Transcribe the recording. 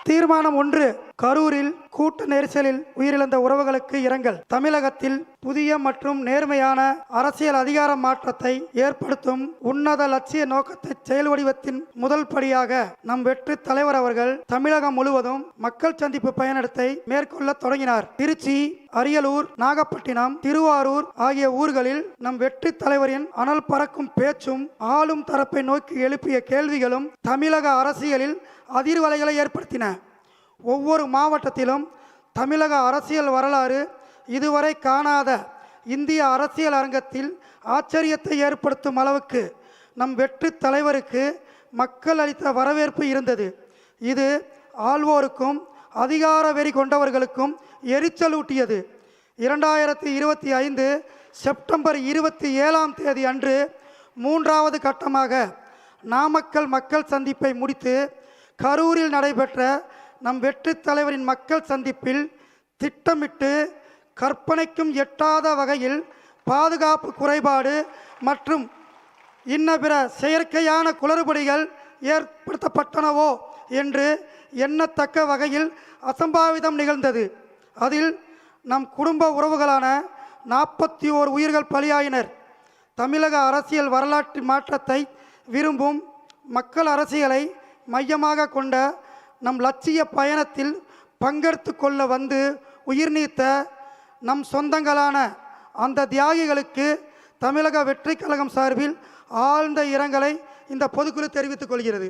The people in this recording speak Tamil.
தீர்மானம் 1. கரூரில் கூட்ட நெரிசலில் உயிரிழந்த உறவுகளுக்கு இரங்கல். தமிழகத்தில் புதிய மற்றும் நேர்மையான அரசியல் அதிகார மாற்றத்தை ஏற்படுத்தும் உன்னத லட்சிய நோக்கத்தை செயல் வடிவத்தின் முதல் படியாக நம் வெற்றி தலைவர் அவர்கள் தமிழகம் முழுவதும் மக்கள் சந்திப்பு பயணத்தை மேற்கொள்ள தொடங்கினார். திருச்சி, அரியலூர், நாகப்பட்டினம், திருவாரூர் ஆகிய ஊர்களில் நம் வெற்றி தலைவரின் அனல் பறக்கும் பேச்சும் ஆளும் தரப்பை நோக்கி எழுப்பிய கேள்விகளும் தமிழக அரசியலில் அதிர்வலைகளை ஏற்படுத்தின. ஒவ்வொரு மாவட்டத்திலும் தமிழக அரசியல் வரலாறு இதுவரை காணாத இந்திய அரசியல் அரங்கத்தில் ஆச்சரியத்தை ஏற்படுத்தும் அளவுக்கு நம் வெற்றி தலைவருக்கு மக்கள் அளித்த வரவேற்பு இருந்தது. இது ஆள்வோருக்கும் அதிகார வெறி கொண்டவர்களுக்கும் எரிச்சலூட்டியது. 2025 செப்டம்பர் 27 அன்று 3வது கட்டமாக நாமக்கல் மக்கள் சந்திப்பை முடித்து கரூரில் நடைபெற்ற நம் வெற்றி தலைவரின் மக்கள் சந்திப்பில் திட்டமிட்டு கற்பனைக்கும் எட்டாத வகையில் பாதுகாப்பு குறைபாடு மற்றும் இன்ன பிற செயற்கையான குளறுபடிகள் ஏற்படுத்தப்பட்டனவோ என்று எண்ணத்தக்க வகையில் அசம்பாவிதம் நிகழ்ந்தது. அதில் நம் குடும்ப உறவுகளான 41 உயிர்கள் பலியாயினர். தமிழக அரசியல் வரலாற்று மாற்றத்தை விரும்பும் மக்கள் அரசியலை மையமாக கொண்ட நம் லட்சிய பயணத்தில் பங்கெடுத்து கொள்ள வந்து உயிர் நீத்த நம் சொந்தங்களான அந்த தியாகிகளுக்கு தமிழக வெற்றி கழகம் சார்பில் ஆழ்ந்த இரங்கலை இந்த பொதுக்குழு தெரிவித்துக் கொள்கிறது.